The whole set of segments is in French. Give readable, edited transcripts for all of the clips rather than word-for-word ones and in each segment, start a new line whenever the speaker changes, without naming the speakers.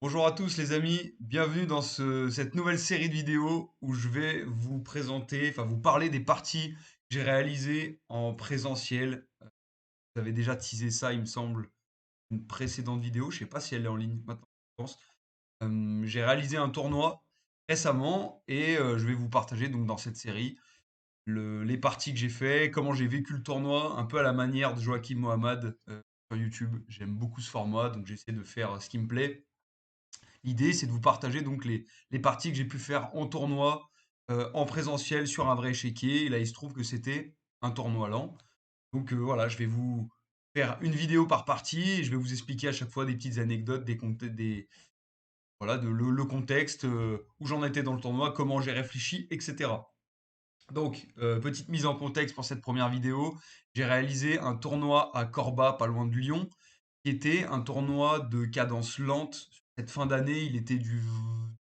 Bonjour à tous les amis, bienvenue dans cette nouvelle série de vidéos où je vais vous présenter, enfin vous parler des parties que j'ai réalisées en présentiel. Vous avez déjà teasé ça, il me semble, une précédente vidéo, je sais pas si elle est en ligne maintenant, je pense. J'ai réalisé un tournoi récemment et je vais vous partager donc dans cette série les parties que j'ai fait, comment j'ai vécu le tournoi, un peu à la manière de Joachim Mohamed sur YouTube. J'aime beaucoup ce format, donc j'essaie de faire ce qui me plaît. L'idée, c'est de vous partager donc les parties que j'ai pu faire en tournoi, en présentiel sur un vrai échiquier. Et là, il se trouve que c'était un tournoi lent. Donc voilà, je vais vous faire une vidéo par partie et je vais vous expliquer à chaque fois des petites anecdotes, voilà, le contexte, où j'en étais dans le tournoi, comment j'ai réfléchi, etc. Donc, petite mise en contexte pour cette première vidéo. J'ai réalisé un tournoi à Corba, pas loin de Lyon, qui était un tournoi de cadence lente. Cette fin d'année, il était du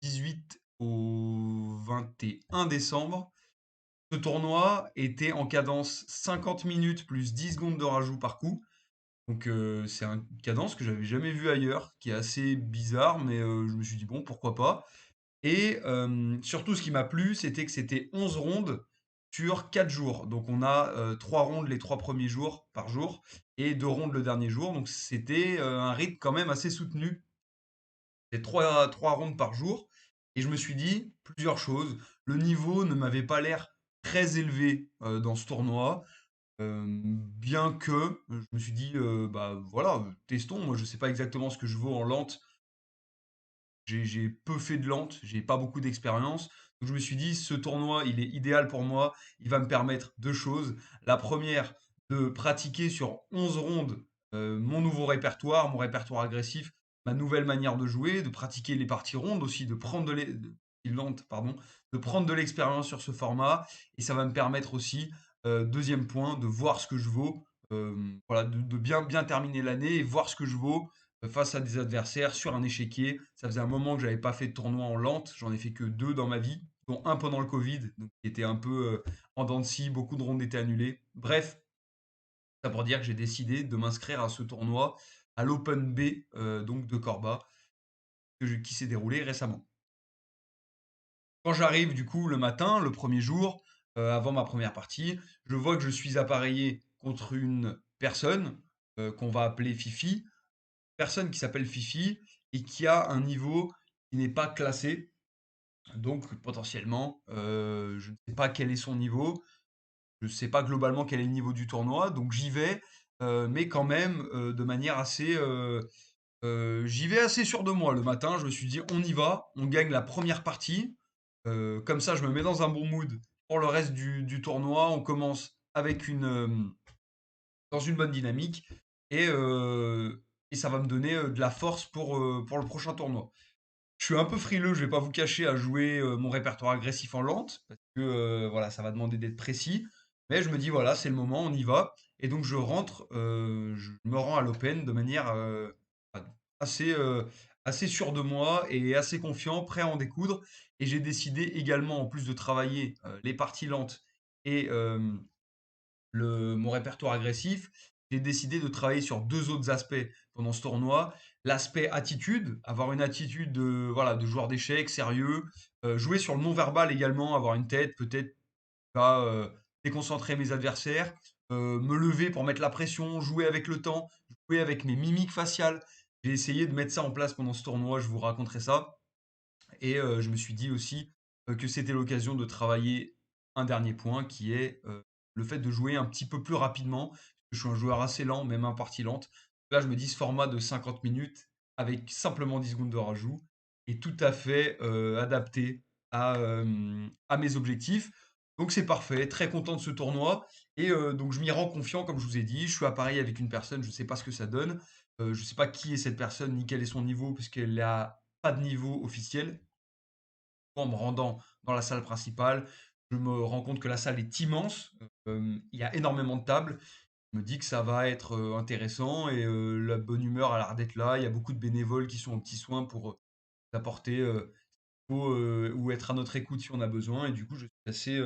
18 au 21 décembre. Ce tournoi était en cadence 50 minutes plus 10 secondes de rajout par coup. Donc c'est une cadence que j'avais jamais vue ailleurs, qui est assez bizarre, mais je me suis dit bon, pourquoi pas. Et surtout, ce qui m'a plu, c'était que c'était 11 rondes sur 4 jours. Donc on a 3 rondes les 3 premiers jours par jour et 2 rondes le dernier jour. Donc c'était un rythme quand même assez soutenu. C'était 3 rondes par jour. Et je me suis dit plusieurs choses. Le niveau ne m'avait pas l'air très élevé dans ce tournoi. Bien que je me suis dit, bah voilà, testons. Moi, je sais pas exactement ce que je vaux en lente. J'ai peu fait de lente, j'ai pas beaucoup d'expérience. Donc je me suis dit, ce tournoi, il est idéal pour moi. Il va me permettre deux choses. La première, de pratiquer sur 11 rondes mon nouveau répertoire, mon répertoire agressif, ma nouvelle manière de jouer, de pratiquer les parties rondes aussi, lentes, pardon, de prendre de l'expérience sur ce format. Et ça va me permettre aussi, deuxième point, de voir ce que je vaux. Voilà, de bien terminer l'année et voir ce que je vaux face à des adversaires sur un échiquier. Ça faisait un moment que j'avais pas fait de tournoi en lente. J'en ai fait que deux dans ma vie, dont un pendant le Covid, donc qui était un peu en dents de scie. Beaucoup de rondes étaient annulées. Bref, ça pour dire que j'ai décidé de m'inscrire à ce tournoi à l'Open B donc de Corba qui s'est déroulé récemment. Quand j'arrive du coup le matin, le premier jour, avant ma première partie, je vois que je suis appareillé contre une personne qu'on va appeler Fifi, personne qui s'appelle Fifi et qui a un niveau qui n'est pas classé. Donc potentiellement, je ne sais pas quel est son niveau, je ne sais pas globalement quel est le niveau du tournoi, donc j'y vais, mais quand même de manière assez... j'y vais assez sûr de moi le matin, je me suis dit on y va, on gagne la première partie, comme ça je me mets dans un bon mood pour le reste du tournoi, on commence avec dans une bonne dynamique et, euh, et ça va me donner de la force pour le prochain tournoi. Je suis un peu frileux, je vais pas vous cacher, à jouer mon répertoire agressif en lente, parce que voilà, ça va demander d'être précis. Mais je me dis, voilà, c'est le moment, on y va. Et donc je rentre, je me rends à l'Open de manière enfin, assez, assez sûr de moi et assez confiant, prêt à en découdre. Et j'ai décidé également, en plus de travailler les parties lentes et mon répertoire agressif, j'ai décidé de travailler sur deux autres aspects pendant ce tournoi. L'aspect attitude, avoir une attitude de, voilà, de joueur d'échecs sérieux, jouer sur le non-verbal également, avoir une tête peut-être qui va déconcentrer mes adversaires, me lever pour mettre la pression, jouer avec le temps, jouer avec mes mimiques faciales. J'ai essayé de mettre ça en place pendant ce tournoi, je vous raconterai ça. Et je me suis dit aussi que c'était l'occasion de travailler un dernier point qui est le fait de jouer un petit peu plus rapidement. Je suis un joueur assez lent, même en partie lente. Là, je me dis ce format de 50 minutes avec simplement 10 secondes de rajout est tout à fait adapté à mes objectifs. Donc c'est parfait, très content de ce tournoi. Et donc je m'y rends confiant, comme je vous ai dit. Je suis à Paris avec une personne, je ne sais pas ce que ça donne. Je ne sais pas qui est cette personne, ni quel est son niveau, puisqu'elle n'a pas de niveau officiel. En me rendant dans la salle principale, je me rends compte que la salle est immense. Il y a énormément de tables. Je me dis que ça va être intéressant et la bonne humeur a l'air d'être là. Il y a beaucoup de bénévoles qui sont aux petits soins pour apporter ou être à notre écoute si on a besoin. Et du coup, je suis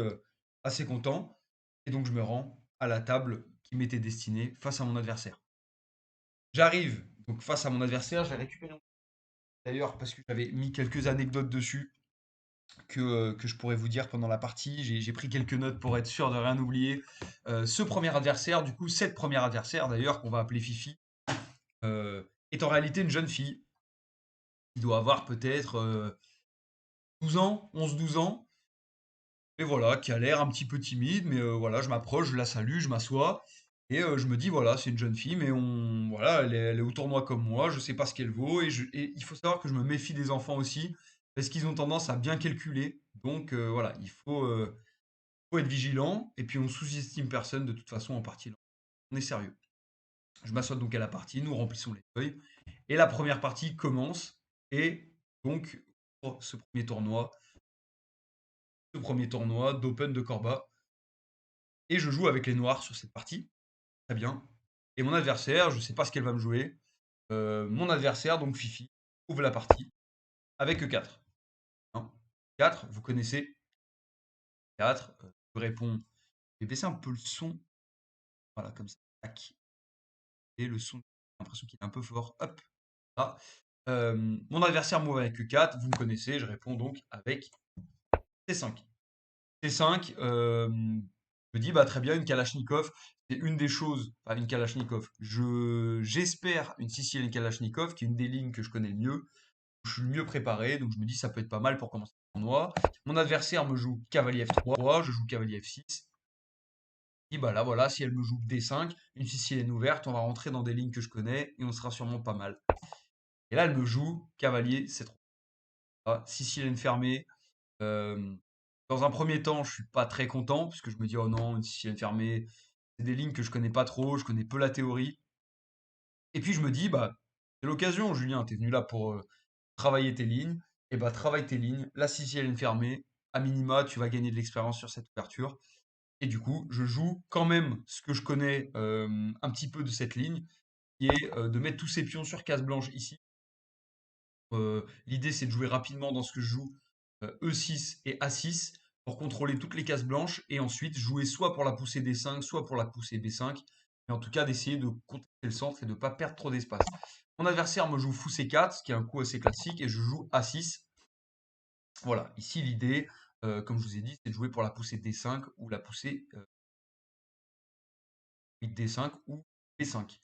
assez content. Et donc, je me rends à la table qui m'était destinée face à mon adversaire. J'arrive donc face à mon adversaire, je vais récupérer. d'ailleurs, parce que j'avais mis quelques anecdotes dessus que je pourrais vous dire pendant la partie. J'ai pris quelques notes pour être sûr de rien oublier. Ce premier adversaire, du coup, cette première adversaire d'ailleurs, qu'on va appeler Fifi, est en réalité une jeune fille qui doit avoir peut-être 12 ans, 11-12 ans. Et voilà, qui a l'air un petit peu timide, mais voilà, je m'approche, je la salue, je m'assois, et je me dis, voilà, c'est une jeune fille, mais voilà, elle est au tournoi comme moi, je sais pas ce qu'elle vaut, et il faut savoir que je me méfie des enfants aussi, parce qu'ils ont tendance à bien calculer, donc voilà, faut être vigilant, et puis on sous-estime personne de toute façon en partie là. On est sérieux. Je m'assois donc à la partie, nous remplissons les feuilles, et la première partie commence, et donc pour ce premier tournoi d'Open de Corba, et je joue avec les noirs sur cette partie. Très bien. Et mon adversaire, je ne sais pas ce qu'elle va me jouer. Mon adversaire, donc Fifi, ouvre la partie avec E4. Hein. 4, vous connaissez. 4, je réponds. Je vais baisser un peu le son. Voilà, comme ça. Tac. Et le son, j'ai l'impression qu'il est un peu fort. Hop. Là. Mon adversaire m'ouvre avec E4. Vous me connaissez. Je réponds donc avec C5. C5, je me dis, bah, très bien, une Kalachnikov, c'est une des choses, enfin une Kalachnikov, j'espère une Sicilienne Kalachnikov, qui est une des lignes que je connais le mieux, je suis le mieux préparé, donc je me dis, ça peut être pas mal pour commencer le tournoi. Mon adversaire me joue cavalier F3, je joue cavalier F6, et bah là, voilà, si elle me joue D5, une Sicilienne ouverte, on va rentrer dans des lignes que je connais, et on sera sûrement pas mal. Et là, elle me joue cavalier C3, Sicilienne fermée, euh, dans un premier temps, je suis pas très content parce que je me dis oh non, une sicilienne fermée, c'est des lignes que je connais pas trop, je connais peu la théorie. Et puis je me dis bah c'est l'occasion, Julien, t'es venu là pour travailler tes lignes, et bah travaille tes lignes, la sicilienne fermée, à minima, tu vas gagner de l'expérience sur cette ouverture. Et du coup, je joue quand même ce que je connais un petit peu de cette ligne, qui est de mettre tous ces pions sur case blanche ici. L'idée, c'est de jouer rapidement dans ce que je joue, E6 et A6, pour contrôler toutes les cases blanches, et ensuite jouer soit pour la poussée D5, soit pour la poussée B5, mais en tout cas d'essayer de contester le centre et de ne pas perdre trop d'espace. Mon adversaire me joue fou C4, ce qui est un coup assez classique, et je joue A6. Voilà, ici l'idée, comme je vous ai dit, c'est de jouer pour la poussée D5 ou la poussée 8D5 ou B5.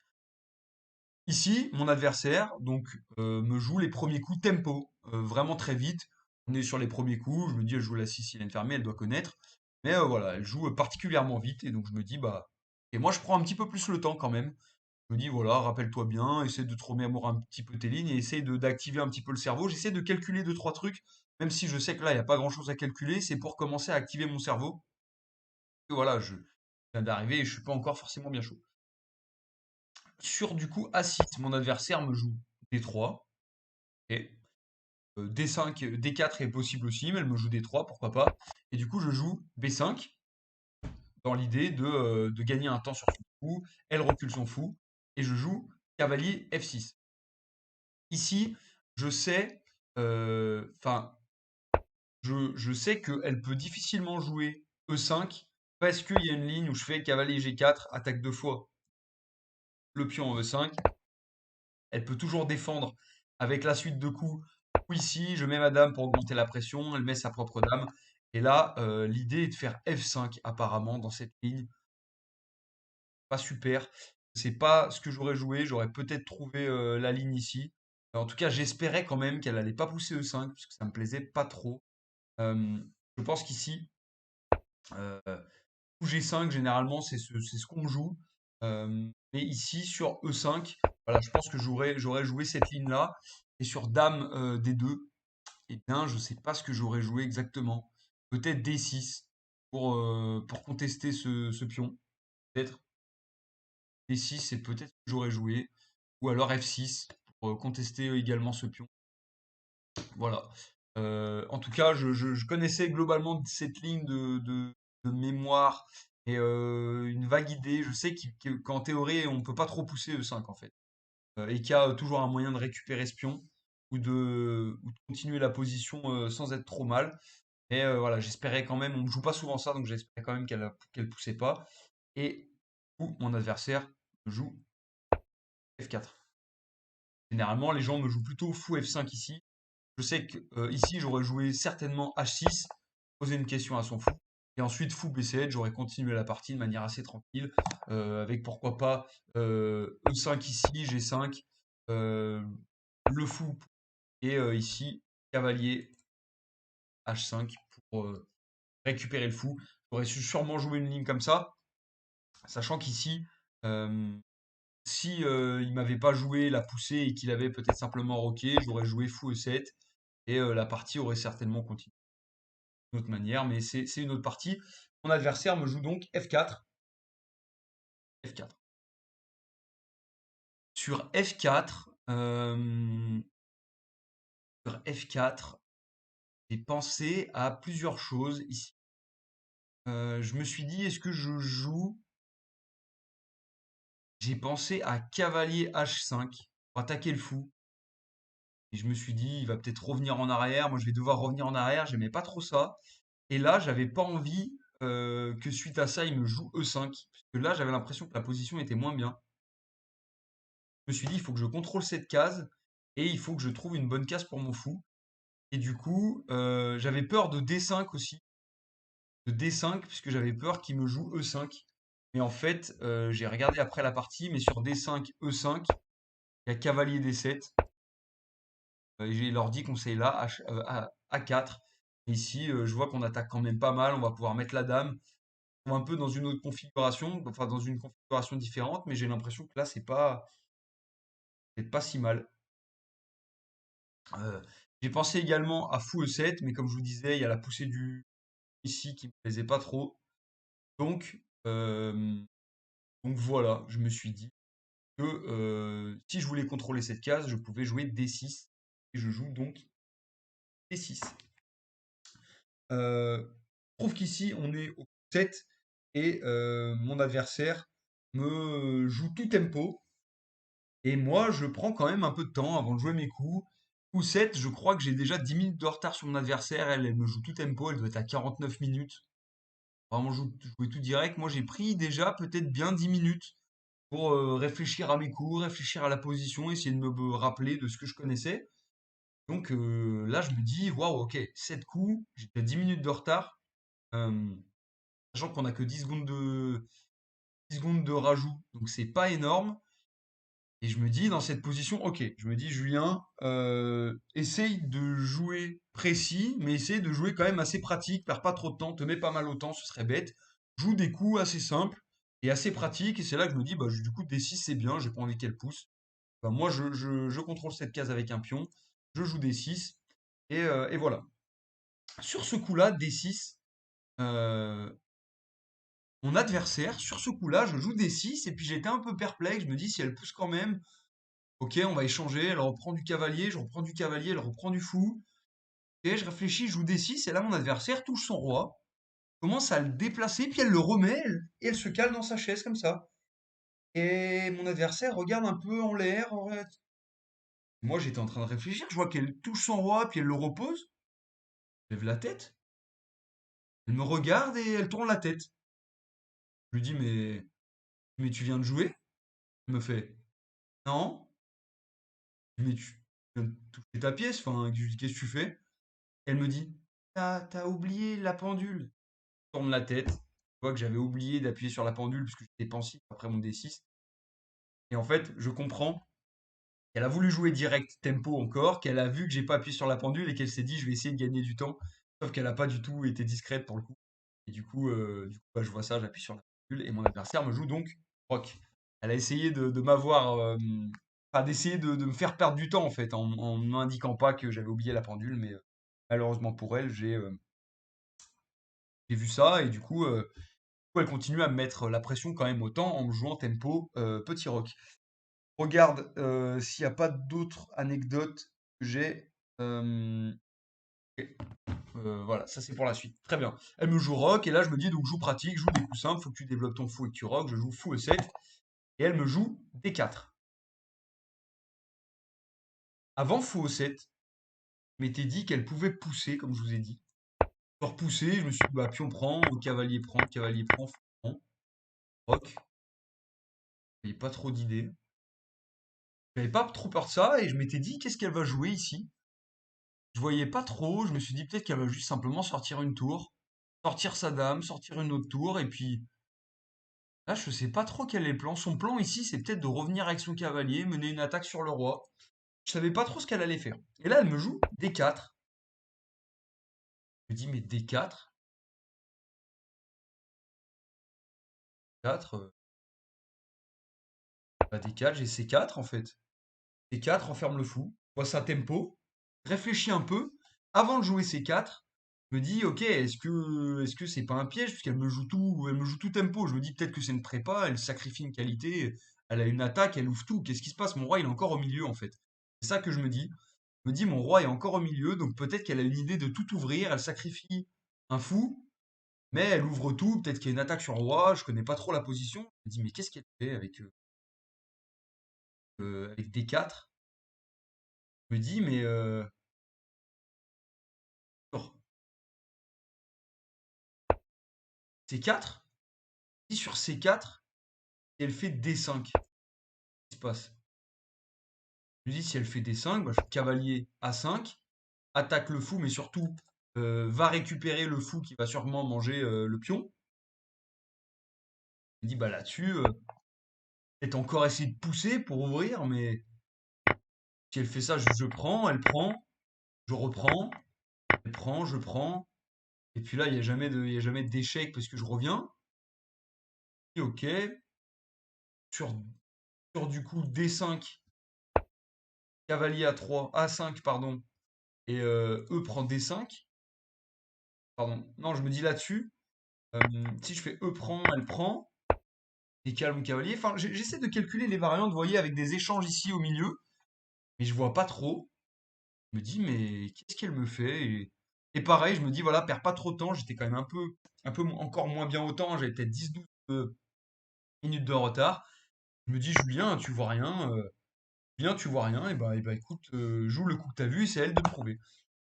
Ici, mon adversaire donc me joue les premiers coups tempo, vraiment très vite. On est sur les premiers coups, je me dis elle joue la sicilienne fermée, elle doit connaître. Mais voilà, elle joue particulièrement vite et donc je me dis bah et moi je prends un petit peu plus le temps quand même. Je me dis voilà, rappelle-toi bien, essaie de te remémorer un petit peu tes lignes et essaie d'activer un petit peu le cerveau. J'essaie de calculer deux trois trucs, même si je sais que là il n'y a pas grand-chose à calculer, c'est pour commencer à activer mon cerveau. Et voilà, je viens d'arriver et je suis pas encore forcément bien chaud. Sur du coup A6, mon adversaire me joue D3. Et D5, D4 est possible aussi, mais elle me joue D3, pourquoi pas. Et du coup, je joue B5 dans l'idée de gagner un temps sur son fou. Elle recule son fou. Et je joue cavalier F6. Ici, je sais, enfin, je sais qu'elle peut difficilement jouer E5 parce qu'il y a une ligne où je fais cavalier G4, attaque deux fois le pion en E5. Elle peut toujours défendre avec la suite de coups. Ou ici, je mets ma dame pour augmenter la pression, elle met sa propre dame. Et là, l'idée est de faire F5 apparemment dans cette ligne. Pas super. C'est pas ce que j'aurais joué. J'aurais peut-être trouvé la ligne ici. En tout cas, j'espérais quand même qu'elle allait pas pousser E5 parce que ça me plaisait pas trop. Euh, je pense qu'ici, euh, coup G5, généralement, c'est ce qu'on me joue. Mais ici, sur E5, voilà, je pense que j'aurais joué cette ligne-là. Et sur Dame D2, eh bien, je ne sais pas ce que j'aurais joué exactement. Peut-être D6 pour contester ce pion. Peut-être D6, c'est peut-être ce que j'aurais joué. Ou alors F6 pour contester également ce pion. Voilà. En tout cas, je connaissais globalement cette ligne de mémoire et une vague idée. Je sais qu'en théorie, on ne peut pas trop pousser E5 en fait. Et qu'il y a toujours un moyen de récupérer ce pion ou de continuer la position sans être trop mal. Mais voilà, j'espérais quand même, on ne joue pas souvent ça, donc j'espérais quand même qu'elle poussait pas. Et où mon adversaire joue F4. Généralement, les gens me jouent plutôt fou F5 ici. Je sais que ici, j'aurais joué certainement H6, poser une question à son fou. Et ensuite, fou B7, j'aurais continué la partie de manière assez tranquille, avec pourquoi pas E5 ici, G5, euh, le fou, et ici, cavalier H5 pour récupérer le fou. J'aurais sûrement joué une ligne comme ça, sachant qu'ici, euh, si il m'avait pas joué la poussée et qu'il avait peut-être simplement roqué, j'aurais joué fou E7 et la partie aurait certainement continué d'une autre manière, mais c'est une autre partie. Mon adversaire me joue donc F4. F4. Sur F4, j'ai pensé à plusieurs choses ici. Je me suis dit, est-ce que je joue? J'ai pensé à cavalier H5 pour attaquer le fou. Et je me suis dit, il va peut-être revenir en arrière. Moi, je vais devoir revenir en arrière. J'aimais pas trop ça. Et là, j'avais pas envie que suite à ça, il me joue E5. Parce que là, j'avais l'impression que la position était moins bien. Je me suis dit, il faut que je contrôle cette case. Et il faut que je trouve une bonne case pour mon fou. Et du coup, j'avais peur de D5 aussi. De D5, puisque j'avais peur qu'il me joue E5. Mais en fait, j'ai regardé après la partie, mais sur D5, E5, il y a cavalier D7. J'ai l'ordi conseille là, A4. Ici, je vois qu'on attaque quand même pas mal. On va pouvoir mettre la dame. On va un peu dans une autre configuration, enfin dans une configuration différente, mais j'ai l'impression que là, c'est pas si mal. Euh, j'ai pensé également à fou E7, mais comme je vous disais, il y a la poussée du ici qui me plaisait pas trop. Donc, euh, donc voilà, je me suis dit que si je voulais contrôler cette case, je pouvais jouer D6. Et je joue donc D6. Je trouve qu'ici, on est au 7 et mon adversaire me joue tout tempo. Et moi, je prends quand même un peu de temps avant de jouer mes coups. Coup 7, je crois que j'ai déjà 10 minutes de retard sur mon adversaire. Elle me joue tout tempo, elle doit être à 49 minutes. Vraiment jouer tout direct. Moi, j'ai pris déjà peut-être bien 10 minutes pour réfléchir à mes coups, réfléchir à la position, essayer de me rappeler de ce que je connaissais. Donc là, je me dis, waouh, ok, 7 coups, j'ai déjà 10 minutes de retard. Euh, Sachant qu'on a que 10 secondes de rajout, donc c'est pas énorme. Et je me dis, dans cette position, ok, je me dis, Julien, essaye de jouer précis, mais essaye de jouer quand même assez pratique, perds pas trop de temps, te mets pas mal au temps, ce serait bête. Joue des coups assez simples et assez pratiques, et c'est là que je me dis, bah, du coup, D6, c'est bien, j'ai pas envie qu'elle pousse. Bah, moi, je contrôle cette case avec un pion, je joue D6, et voilà. Sur ce coup-là, D6, euh, mon adversaire, sur ce coup-là, je joue D6, et puis j'étais un peu perplexe, je me dis, si elle pousse quand même, ok, on va échanger. Elle reprend du cavalier, je reprends du cavalier, elle reprend du fou. Et je réfléchis, je joue D6, et là mon adversaire touche son roi, commence à le déplacer, puis elle le remet, et elle se cale dans sa chaise comme ça. Et mon adversaire regarde un peu en l'air. Moi j'étais en train de réfléchir, je vois qu'elle touche son roi, puis elle le repose. Je lève la tête, elle me regarde et elle tourne la tête. Je lui dis, mais tu viens de jouer? Elle me fait, non. Mais tu viens de toucher ta pièce, enfin, qu'est-ce que tu fais? Elle me dit, t'as oublié la pendule. Tourne la tête. Je vois que j'avais oublié d'appuyer sur la pendule parce que j'étais pensif après mon D6. Et en fait, je comprends qu'elle a voulu jouer direct tempo encore, qu'elle a vu que j'ai pas appuyé sur la pendule et qu'elle s'est dit je vais essayer de gagner du temps. Sauf qu'elle a pas du tout été discrète pour le coup. Et du coup bah, je vois ça, j'appuie sur la pendule et mon adversaire me joue donc rock. Elle a essayé de m'avoir, enfin d'essayer de me faire perdre du temps en fait, en ne m'indiquant pas que j'avais oublié la pendule, mais malheureusement pour elle, j'ai vu ça et elle continue à me mettre la pression quand même autant en me jouant tempo petit rock. Regarde s'il n'y a pas d'autres anecdotes que j'ai. Euh, ok. Voilà, ça c'est pour la suite. Très bien. Elle me joue rock et là je me dis donc joue pratique, joue des coups simples, faut que tu développes ton fou et que tu rock. Je joue fou E7 et elle me joue D4. Avant fou E7, je m'étais dit qu'elle pouvait pousser comme je vous ai dit. Pour pousser, je me suis dit bah pion prend, cavalier prend, fou prend, rock. Il n'y a pas trop d'idées. J'avais pas trop peur de ça et je m'étais dit, qu'est-ce qu'elle va jouer ici? Je voyais pas trop, je me suis dit peut-être qu'elle va juste simplement sortir une tour, sortir sa dame, sortir une autre tour, et puis là, je sais pas trop quel est le plan. Son plan ici, c'est peut-être de revenir avec son cavalier, mener une attaque sur le roi. Je savais pas trop ce qu'elle allait faire. Et là, elle me joue D4. Je me dis, mais D4, 4, bah D4, j'ai C4 en fait. C4, enferme le fou, voit sa tempo, réfléchis un peu, avant de jouer C4, me dis, ok, est-ce que c'est pas un piège, puisqu'elle me joue tout, elle me joue tout tempo. Je me dis peut-être que c'est une prépa, elle sacrifie une qualité, elle a une attaque, elle ouvre tout. Qu'est-ce qui se passe? Mon roi, il est encore au milieu en fait. C'est ça que je me dis. Je me dis, mon roi est encore au milieu, donc peut-être qu'elle a une idée de tout ouvrir, elle sacrifie un fou, mais elle ouvre tout, peut-être qu'il y a une attaque sur le roi, je connais pas trop la position. Je me dis, mais qu'est-ce qu'elle fait avec D4? Je me dis, mais sur C4, si sur C4, et elle fait D5, qu'est-ce qui se passe? Je me dis, si elle fait D5, bah, cavalier A5, attaque le fou, mais surtout va récupérer le fou qui va sûrement manger le pion. Je me dis, bah là-dessus, peut-être encore essayer de pousser pour ouvrir, mais si elle fait ça, je prends, elle prend, je reprends, elle prend, je prends. Et puis là, il y a jamais d'échec parce que je reviens. Et ok, sur, sur du coup D5, cavalier A3, A5, pardon, et E prend D5. Pardon, non, je me dis là-dessus, si je fais E prend, elle prend, décale mon cavalier. Enfin, j'essaie de calculer les variantes, vous voyez, avec des échanges ici au milieu, mais je vois pas trop. Je me dis, mais qu'est-ce qu'elle me fait? Et pareil, je me dis, voilà, perds pas trop de temps. J'étais quand même encore moins bien au temps. J'avais peut-être 10-12 minutes de retard. Je me dis, Julien, tu vois rien. Julien, tu vois rien. Et bah écoute, joue le coup que t'as vu, c'est à elle de prouver.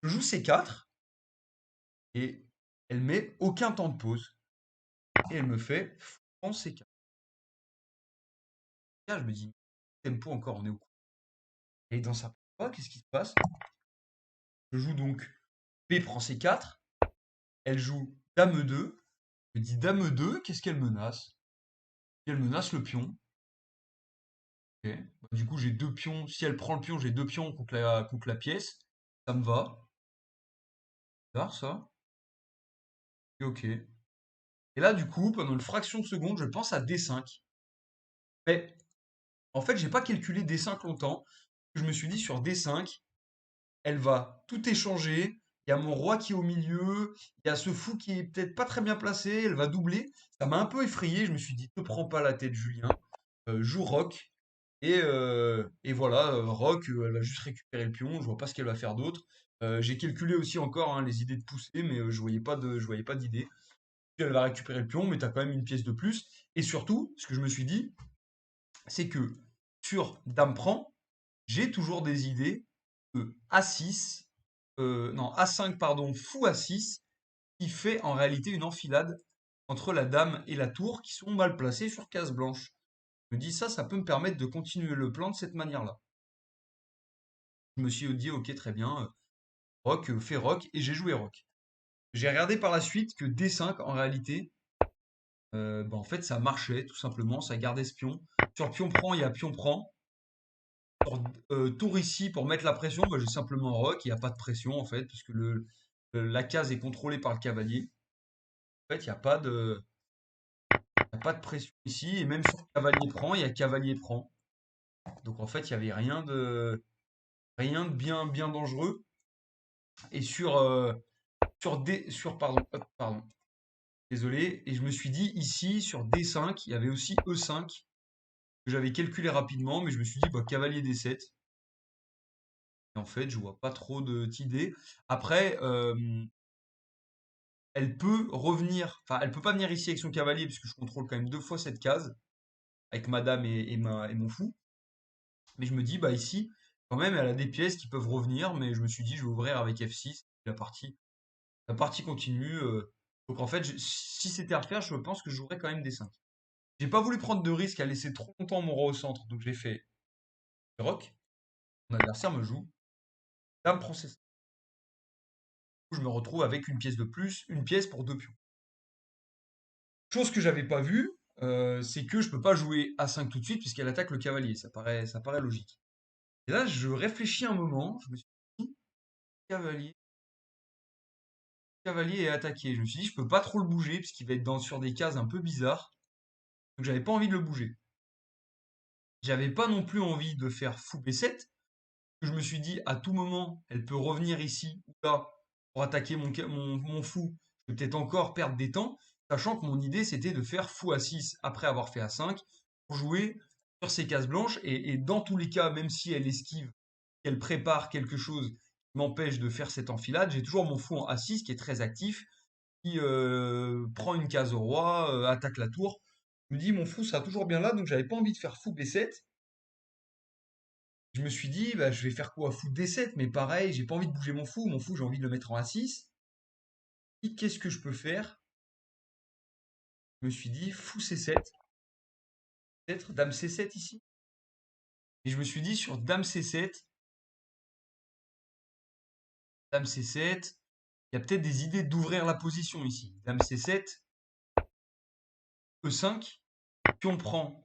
Je joue C4 et elle met aucun temps de pause. Et elle me fait France C4. Là, je me dis, tempo encore, on est au coup. Et dans sa prépa, qu'est-ce qui se passe? Je joue donc B prend C4. Elle joue Dame 2. Je me dis Dame 2, qu'est-ce qu'elle menace? Elle menace le pion. Ok. Bah, du coup, j'ai deux pions. Si elle prend le pion, j'ai deux pions contre la pièce. Ça me va. Bizarre, ça. Et ok. Et là, du coup, pendant une fraction de seconde, je pense à D5. Mais en fait, j'ai pas calculé D5 longtemps. Je me suis dit sur D5, elle va tout échanger. Il y a mon roi qui est au milieu. Il y a ce fou qui est peut-être pas très bien placé. Elle va doubler. Ça m'a un peu effrayé. Je me suis dit, te prends pas la tête, Julien. Joue Rock. Et voilà, Rock, elle va juste récupérer le pion. Je vois pas ce qu'elle va faire d'autre. J'ai calculé aussi encore hein, les idées de pousser, mais je voyais pas d'idée. Puis elle va récupérer le pion, mais tu as quand même une pièce de plus. Et surtout, ce que je me suis dit, c'est que sur Dame prend, j'ai toujours des idées de A6, non, A5, pardon, fou A6, qui fait en réalité une enfilade entre la dame et la tour qui sont mal placées sur case blanche. Je me dis ça, ça peut me permettre de continuer le plan de cette manière-là. Je me suis dit, ok, très bien, rock, fait rock, et j'ai joué rock. J'ai regardé par la suite que D5, en réalité, bah, en fait, ça marchait, tout simplement, ça gardait ce pion. Sur pion prend, il y a pion prend. Sur tour ici, pour mettre la pression, bah, j'ai simplement rock, il n'y a pas de pression, en fait, puisque la case est contrôlée par le cavalier. En fait, il y a pas de pression ici, et même sur cavalier prend, il y a cavalier prend. Donc en fait, il y avait rien de bien dangereux. Et pardon, hop, pardon, désolé. Et je me suis dit ici sur D5, il y avait aussi E5 que j'avais calculé rapidement, mais je me suis dit bah, cavalier D7. Et en fait, je vois pas trop d'idées. Après, elle peut revenir, enfin, elle peut pas venir ici avec son cavalier puisque je contrôle quand même deux fois cette case avec madame et mon fou. Mais je me dis bah ici, quand même, elle a des pièces qui peuvent revenir, mais je me suis dit je vais ouvrir avec F6 la partie continue. Donc en fait, si c'était à refaire, je pense que je jouerais quand même D5. J'ai pas voulu prendre de risque à laisser trop longtemps mon roi au centre, donc j'ai fait rock. Mon adversaire me joue, dame prend C5. Je me retrouve avec une pièce de plus, une pièce pour 2 pions. Chose que j'avais pas vue, c'est que je peux pas jouer A5 tout de suite puisqu'elle attaque le cavalier. Ça paraît logique. Et là, je réfléchis un moment. Je me suis dit, cavalier, cavalier est attaqué. Je me suis dit, je peux pas trop le bouger puisqu'il va être sur des cases un peu bizarres. Donc j'avais pas envie de le bouger. J'avais pas non plus envie de faire fou B7. Je me suis dit, à tout moment, elle peut revenir ici ou là pour attaquer mon fou. Je peux peut-être encore perdre des temps, sachant que mon idée, c'était de faire fou A6 après avoir fait A5 pour jouer sur ces cases blanches. Et dans tous les cas, même si elle esquive, qu'elle prépare quelque chose qui m'empêche de faire cette enfilade, j'ai toujours mon fou en A6 qui est très actif, qui prend une case au roi, attaque la tour. Je me dis, mon fou sera toujours bien là, donc j'avais pas envie de faire fou B7. Je me suis dit, bah, je vais faire quoi? Fou D7, mais pareil, j'ai pas envie de bouger mon fou. Mon fou, j'ai envie de le mettre en A6. Et qu'est-ce que je peux faire? Je me suis dit, fou C7, peut-être dame C7 ici. Et je me suis dit, sur dame C7, dame C7, il y a peut-être des idées d'ouvrir la position ici. Dame C7, E5, pion prend,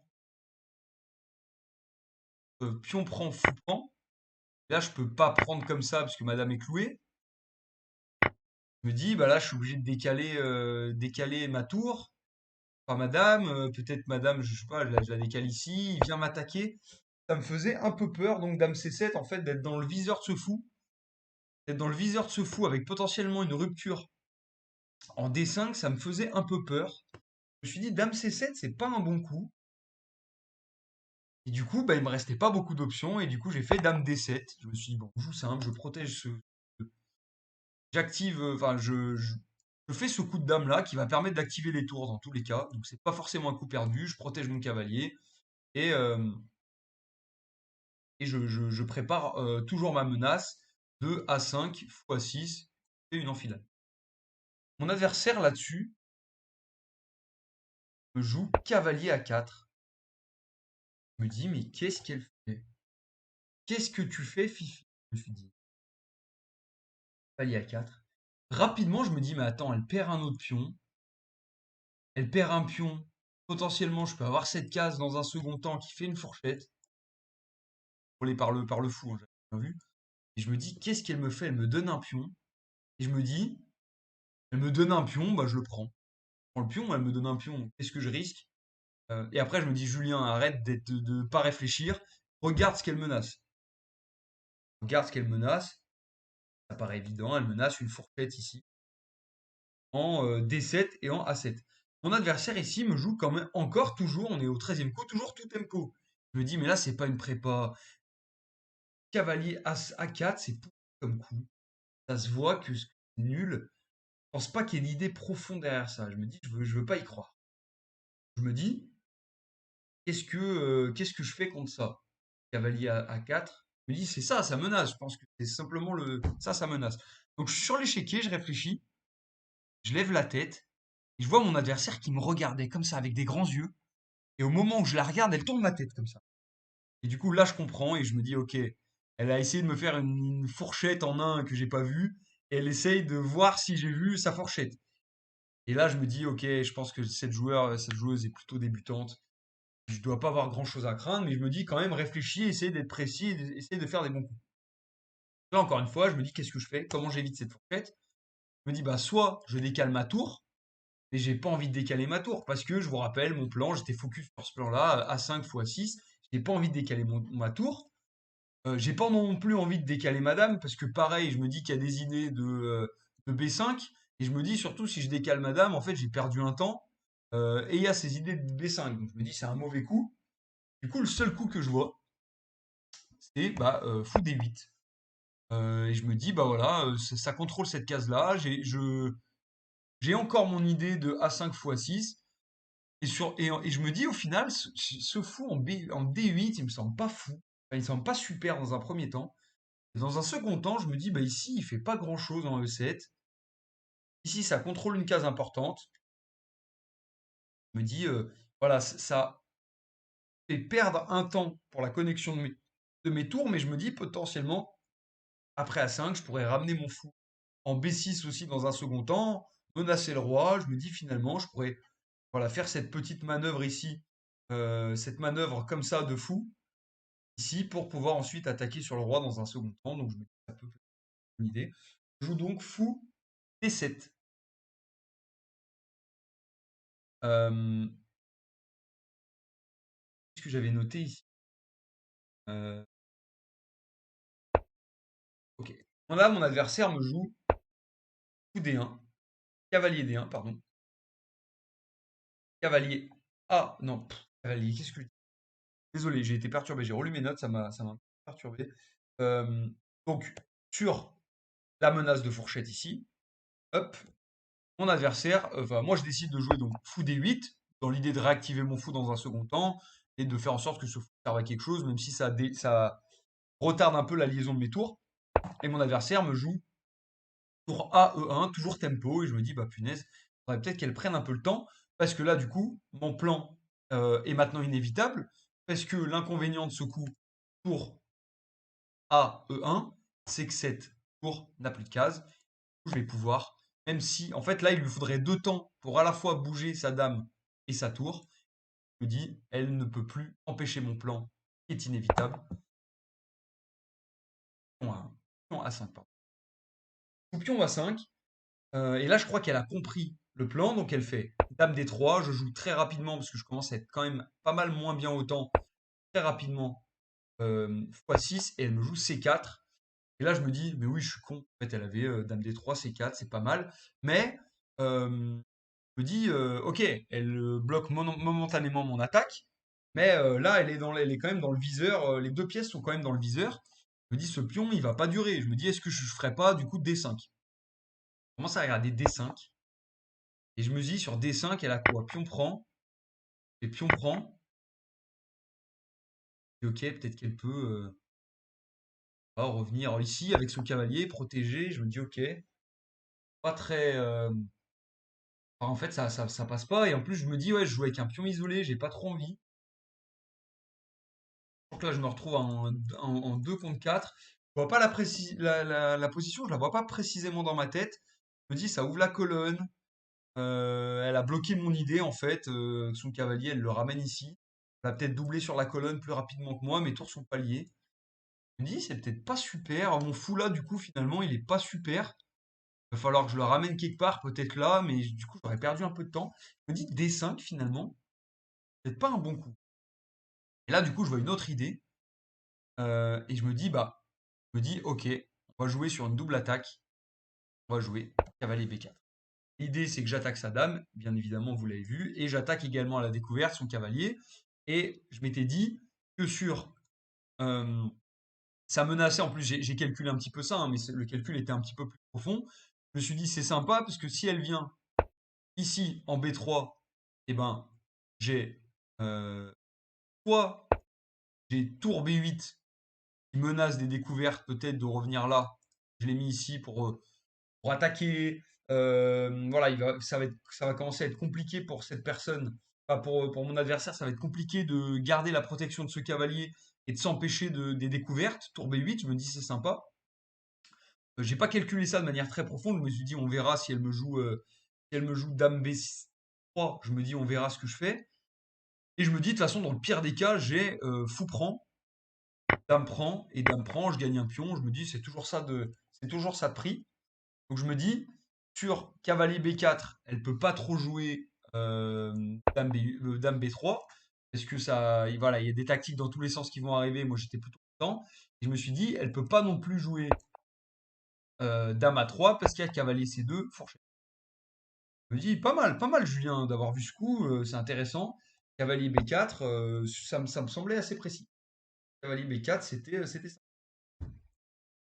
pion prend, fou prend. Là, je peux pas prendre comme ça parce que madame est clouée. Je me dis, bah là, je suis obligé de décaler ma tour. Pas madame, peut-être madame, je sais pas, je la décale ici, il vient m'attaquer. Ça me faisait un peu peur, donc dame C7, en fait, d'être dans le viseur de ce fou. D'être dans le viseur de ce fou avec potentiellement une rupture en D5, ça me faisait un peu peur. Je me suis dit, dame C7, c'est pas un bon coup. Et du coup, bah, il me restait pas beaucoup d'options, et du coup, j'ai fait dame D7. Je me suis dit, bon, je joue simple, je protège ce. J'active, enfin, je fais ce coup de dame-là qui va permettre d'activer les tours dans tous les cas. Donc, c'est pas forcément un coup perdu. Je protège mon cavalier. Et, je prépare toujours ma menace de A5, fou A6 et une enfilade. Mon adversaire là-dessus me joue cavalier A4. Je me dis, mais qu'est-ce qu'elle fait? Qu'est-ce que tu fais, Fifi? Je me suis dit, cavalier A4. Rapidement, je me dis, mais attends, elle perd un autre pion. Elle perd un pion. Potentiellement, je peux avoir cette case dans un second temps qui fait une fourchette. Volée par le fou, hein, j'avais bien vu. Et je me dis, qu'est-ce qu'elle me fait? Elle me donne un pion. Et je me dis, elle me donne un pion, bah je le prends. Je prends le pion, elle me donne un pion. Qu'est-ce que je risque? Et après, je me dis, Julien, arrête de pas réfléchir. Regarde ce qu'elle menace. Regarde ce qu'elle menace. Ça paraît évident. Elle menace une fourchette ici en D7 et en A7. Mon adversaire ici me joue quand même encore, toujours, on est au 13e coup, toujours tout tempo. Je me dis, mais là, c'est pas une prépa. Cavalier As A4, c'est pourri comme coup. Ça se voit que c'est nul. Je pense pas qu'il y ait d'idée profonde derrière ça. Je me dis, je veux pas y croire. Je me dis, qu'est-ce que je fais contre ça? Cavalier à 4. Je me dis, c'est ça, ça menace. Je pense que c'est simplement ça menace. Donc je suis sur l'échiquier, je réfléchis, je lève la tête, et je vois mon adversaire qui me regardait comme ça avec des grands yeux. Et au moment où je la regarde, elle tourne la tête comme ça. Et du coup, là, je comprends et je me dis, ok, elle a essayé de me faire une fourchette en un que j'ai pas vue, et elle essaye de voir si j'ai vu sa fourchette. Et là, je me dis, ok, je pense que cette joueuse est plutôt débutante. Je dois pas avoir grand chose à craindre, mais je me dis quand même, réfléchis, essayer d'être précis, essayer de faire des bons coups. Là, encore une fois, je me dis, qu'est-ce que je fais? Comment j'évite cette fourchette? Je me dis, bah, soit je décale ma tour, mais j'ai pas envie de décaler ma tour, parce que je vous rappelle, mon plan, j'étais focus sur ce plan-là, A5 x 6, j'ai pas envie de décaler ma tour. J'ai pas non plus envie de décaler madame, parce que pareil, je me dis qu'il y a des idées de B5, et je me dis surtout, si je décale madame, en fait, j'ai perdu un temps, et il y a ces idées de B5, donc je me dis, c'est un mauvais coup. Du coup, le seul coup que je vois, c'est bah, fou D8. Et je me dis, bah voilà, ça contrôle cette case-là. J'ai encore mon idée de A5 x 6. Et je me dis, au final, ce fou en D8, il me semble pas fou. Enfin, il me semble pas super dans un premier temps. Et dans un second temps, je me dis, bah ici, il fait pas grand-chose en E7. Ici, ça contrôle une case importante. Je me dis, voilà, ça fait perdre un temps pour la connexion de mes tours, mais je me dis potentiellement, après A5, je pourrais ramener mon fou en B6 aussi dans un second temps, menacer le roi. Je me dis finalement, je pourrais voilà, faire cette petite manœuvre ici, cette manœuvre comme ça de fou, ici, pour pouvoir ensuite attaquer sur le roi dans un second temps. Donc je me dis que ça peut être une idée. Je joue donc fou D7. Qu'est-ce que j'avais noté ici? Euh, ok. Là, mon adversaire me joue fou D1, cavalier D1, pardon. Cavalier A, non, cavalier, qu'est-ce que je dis? Désolé, j'ai été perturbé, j'ai relu mes notes, ça m'a perturbé. Euh, donc, sur la menace de fourchette ici, hop, mon adversaire, enfin, moi je décide de jouer donc fou D8, dans l'idée de réactiver mon fou dans un second temps, et de faire en sorte que ce fou serve à quelque chose, même si ça retarde un peu la liaison de mes tours. Et mon adversaire me joue tour A, E1, toujours tempo, et je me dis, bah punaise, il faudrait peut-être qu'elle prenne un peu le temps, parce que là, du coup, mon plan est maintenant inévitable, parce que l'inconvénient de ce coup, tour A, E1, c'est que cette tour n'a plus de case. Je vais pouvoir, même si, en fait, là, il lui faudrait 2 temps pour à la fois bouger sa dame et sa tour. Je me dis, elle ne peut plus empêcher mon plan, qui est inévitable. Pion A1, pion A5, pardon. Pion A5, et là, je crois qu'elle a compris le plan, donc elle fait dame D3. Je joue très rapidement parce que je commence à être quand même pas mal moins bien au temps. Très rapidement, x6, et elle me joue C4. Et là, je me dis, mais oui, je suis con. En fait, elle avait dame D3, C4, c'est pas mal. Mais je me dis, ok, elle bloque momentanément mon attaque. Mais là, elle est quand même dans le viseur. Les deux pièces sont quand même dans le viseur. Je me dis, ce pion, il va pas durer. Je me dis, est-ce que je ferais pas du coup D5? Je commence à regarder D5. Et je me dis, sur D5, elle a quoi? Pion prend. Et pion prend. Et ok, peut-être qu'elle peut revenir ici avec son cavalier, protéger. Je me dis, ok, pas très. Enfin, en fait, ça passe pas. Et en plus, je me dis, ouais, je joue avec un pion isolé, j'ai pas trop envie. Donc là, je me retrouve en 2 contre 4. Je vois pas la position, je la vois pas précisément dans ma tête. Je me dis, ça ouvre la colonne. Elle a bloqué mon idée, en fait. Son cavalier, elle le ramène ici. Elle va peut-être doubler sur la colonne plus rapidement que moi. Mes tours sont pas liés. Je me dis, c'est peut-être pas super. Mon fou là, du coup, finalement, il est pas super. Il va falloir que je le ramène quelque part, peut-être là, mais du coup, j'aurais perdu un peu de temps. Je me dis, D5, finalement, peut-être pas un bon coup. Et là, du coup, je vois une autre idée. Et je me dis, bah, ok, on va jouer sur une double attaque. On va jouer cavalier B4. L'idée, c'est que j'attaque sa dame, bien évidemment, vous l'avez vu, et j'attaque également à la découverte son cavalier. Et je m'étais dit que sur euh, ça menaçait, en plus, j'ai calculé un petit peu ça, hein, mais le calcul était un petit peu plus profond. Je me suis dit, c'est sympa, parce que si elle vient ici en B3, eh ben, j'ai soit j'ai tour B8 qui menace des découvertes, peut-être de revenir là. Je l'ai mis ici pour attaquer. Voilà, ça va commencer à être compliqué pour cette personne. Enfin, pour mon adversaire, ça va être compliqué de garder la protection de ce cavalier et de s'empêcher des découvertes. Tour B8, je me dis c'est sympa. J'ai pas calculé ça de manière très profonde. Je me suis dit on verra si elle me joue dame B3. Je me dis on verra ce que je fais. Et je me dis de toute façon dans le pire des cas j'ai fou prend et dame prend. Je gagne un pion. Je me dis c'est toujours ça de prix. Donc je me dis, sur cavalier B4, elle peut pas trop jouer dame B3, parce que voilà, il y a des tactiques dans tous les sens qui vont arriver. Moi, j'étais plutôt content. Et je me suis dit, elle peut pas non plus jouer dame A3, parce qu'il y a cavalier C2, fourchette. Je me dis, pas mal, Julien, d'avoir vu ce coup, c'est intéressant. Cavalier B4, ça me semblait assez précis. Cavalier B4, c'était ça.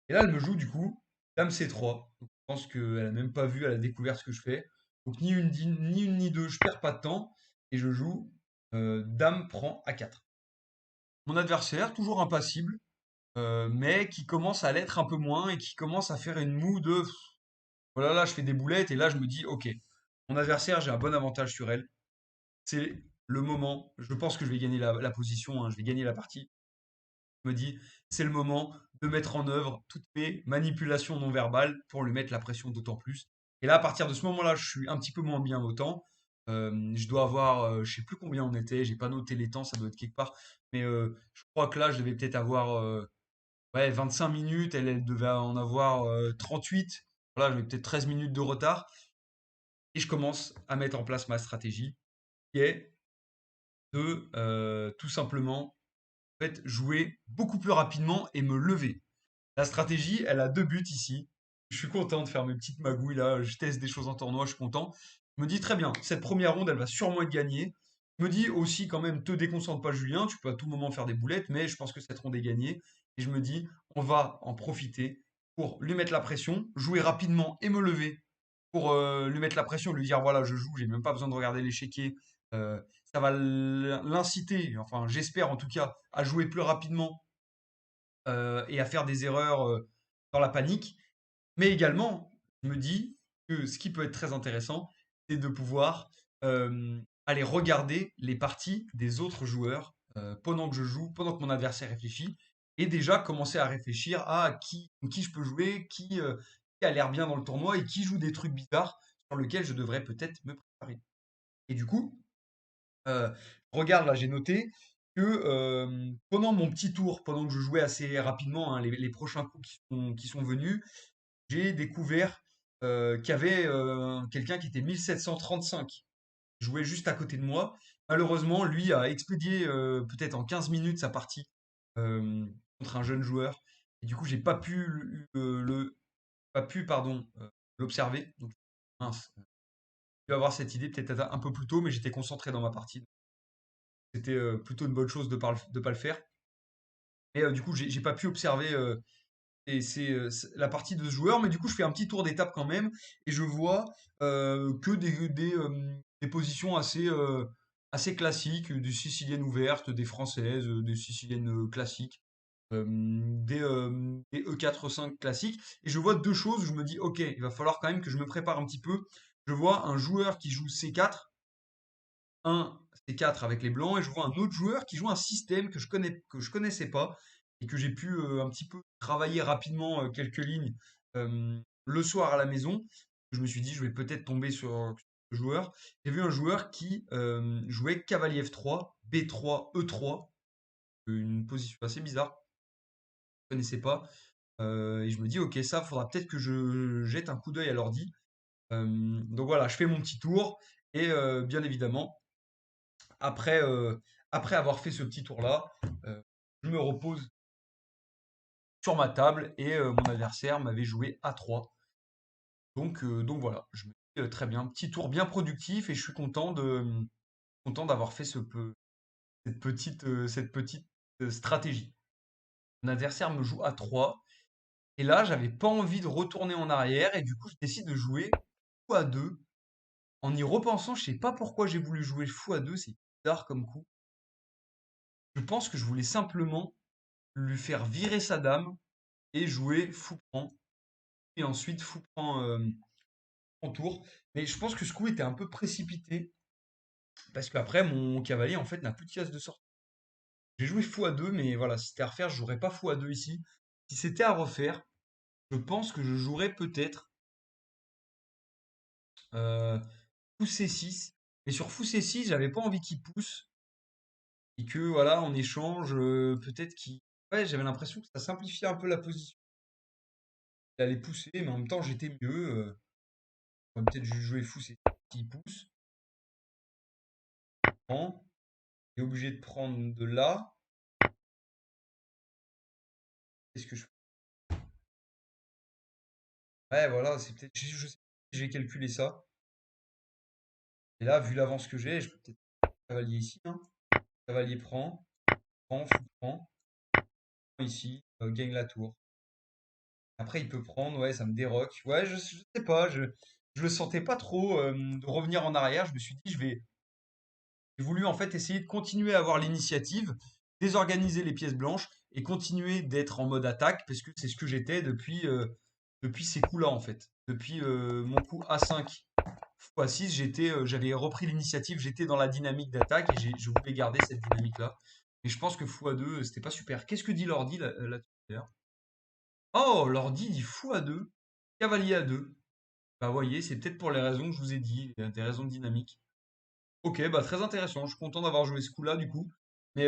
Et là, elle me joue du coup dame C3. Donc, je pense qu'elle a même pas vu, elle a découvert ce que je fais. Donc ni une ni deux, je perds pas de temps. Et je joue dame prend A4. Mon adversaire, toujours impassible, mais qui commence à l'être un peu moins et qui commence à faire une moue de voilà, là, je fais des boulettes et là, je me dis, ok, mon adversaire, j'ai un bon avantage sur elle. C'est le moment. Je pense que je vais gagner la position, hein, je vais gagner la partie. Je me dis, c'est le moment de mettre en œuvre toutes mes manipulations non verbales pour lui mettre la pression d'autant plus. Et là, à partir de ce moment-là, je suis un petit peu moins bien au temps. Je dois avoir, je sais plus combien on était, j'ai pas noté les temps, ça doit être quelque part. Mais je crois que là, je devais peut-être avoir ouais, 25 minutes, elle devait en avoir 38. Voilà, j'avais peut-être 13 minutes de retard. Et je commence à mettre en place ma stratégie, qui est de tout simplement en fait, jouer beaucoup plus rapidement et me lever. La stratégie, elle a deux buts ici. Je suis content de faire mes petites magouilles là. Je teste des choses en tournoi, je suis content. Je me dis très bien, cette première ronde, elle va sûrement être gagnée. Je me dis aussi quand même, te déconcentre pas Julien, tu peux à tout moment faire des boulettes, mais je pense que cette ronde est gagnée. Et je me dis, on va en profiter pour lui mettre la pression, jouer rapidement et me lever pour lui mettre la pression, lui dire voilà, je joue, j'ai même pas besoin de regarder l'échiquier. Euh, Ça va l'inciter, enfin j'espère en tout cas, à jouer plus rapidement et à faire des erreurs dans la panique. Mais également, je me dis que ce qui peut être très intéressant, c'est de pouvoir aller regarder les parties des autres joueurs pendant que je joue, pendant que mon adversaire réfléchit, et déjà commencer à réfléchir à qui je peux jouer, qui a l'air bien dans le tournoi et qui joue des trucs bizarres sur lesquels je devrais peut-être me préparer. Et du coup, regarde là, j'ai noté que pendant mon petit tour, pendant que je jouais assez rapidement, hein, les prochains coups qui sont venus, j'ai découvert qu'il y avait quelqu'un qui était 1735, qui jouait juste à côté de moi. Malheureusement, lui a expédié peut-être en 15 minutes sa partie euh, contre un jeune joueur. Et du coup, j'ai pas pu pas pu, pardon, l'observer. Donc, mince. J'ai dû avoir cette idée peut-être un peu plus tôt, mais j'étais concentré dans ma partie. C'était plutôt une bonne chose de de pas le faire. Et du coup, j'ai pas pu observer c'est la partie de ce joueur, mais du coup, je fais un petit tour d'étape quand même, et je vois que des positions assez classiques, des siciliennes ouvertes, des françaises, des siciliennes classiques, des E4-5 classiques, et je vois deux choses, je me dis, ok, il va falloir quand même que je me prépare un petit peu. Je vois un joueur qui joue C4, un C4 avec les blancs, et je vois un autre joueur qui joue un système que je connaissais pas et que j'ai pu un petit peu travailler rapidement quelques lignes le soir à la maison. Je me suis dit, je vais peut-être tomber sur ce joueur. J'ai vu un joueur qui jouait cavalier F3, B3, E3, une position assez bizarre, je connaissais pas. Et je me dis, ok, ça, faudra peut-être que je jette un coup d'œil à l'ordi. Donc voilà, je fais mon petit tour et bien évidemment, après, après avoir fait ce petit tour-là, je me repose sur ma table et mon adversaire m'avait joué A3. Donc voilà, je me dis très bien, petit tour bien productif et je suis content d'avoir fait cette petite stratégie. Mon adversaire me joue A3 et là, j'avais pas envie de retourner en arrière et du coup, je décide de jouer fou A2. En y repensant, je sais pas pourquoi j'ai voulu jouer fou A2, c'est bizarre comme coup. Je pense que je voulais simplement lui faire virer sa dame et jouer fou prend. Et ensuite fou prend en tour. Mais je pense que ce coup était un peu précipité. Parce qu'après, mon cavalier, en fait, n'a plus de case de sortie. J'ai joué fou à 2, mais voilà, si c'était à refaire, je jouerais pas fou à 2 ici. Si c'était à refaire, je pense que je jouerais peut-être euh, fou C6. Mais sur fou C6, j'avais pas envie qu'il pousse. Et que, voilà, en échange, peut-être qu'il. Ouais, j'avais l'impression que ça simplifiait un peu la position. Il allait pousser, mais en même temps, j'étais mieux. On va peut-être juste jouer fou C6 s'il pousse. Prend. Il est obligé de prendre de là. Qu'est-ce que je fais? Ouais, voilà, c'est peut-être. Je sais pas si j'ai calculé ça. Et là, vu l'avance que j'ai, je peux peut-être cavalier ici, hein. Cavalier fou prend, ici, gagne la tour. Après, il peut prendre, ouais, ça me déroque. Ouais, je sais pas, je le sentais pas trop de revenir en arrière. Je me suis dit, j'ai voulu en fait essayer de continuer à avoir l'initiative, désorganiser les pièces blanches et continuer d'être en mode attaque, parce que c'est ce que j'étais depuis ces coups-là en fait. Depuis mon coup A5 fois 6, j'avais repris l'initiative, j'étais dans la dynamique d'attaque et je voulais garder cette dynamique-là. Et je pense que fou à 2, c'était pas super. Qu'est-ce que dit l'ordi là-dessus d'ailleurs? Oh, l'ordi dit fou à 2, cavalier à 2. Bah voyez, c'est peut-être pour les raisons que je vous ai dit, des raisons dynamiques. Ok, bah très intéressant. Je suis content d'avoir joué ce coup-là du coup. Mais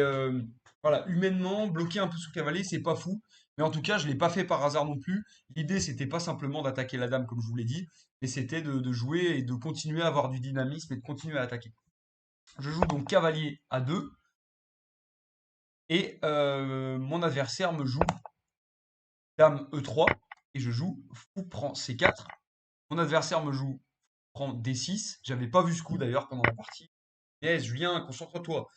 voilà, humainement, bloquer un peu sous cavalier, c'est pas fou. Mais en tout cas, je l'ai pas fait par hasard non plus. L'idée, c'était pas simplement d'attaquer la dame comme je vous l'ai dit, mais c'était de jouer et de continuer à avoir du dynamisme et de continuer à attaquer. Je joue donc cavalier à 2 et mon adversaire me joue dame E3 et je joue fou prend C4. Mon adversaire me joue prend D6. J'avais pas vu ce coup d'ailleurs pendant la partie. Yes, Julien, concentre-toi.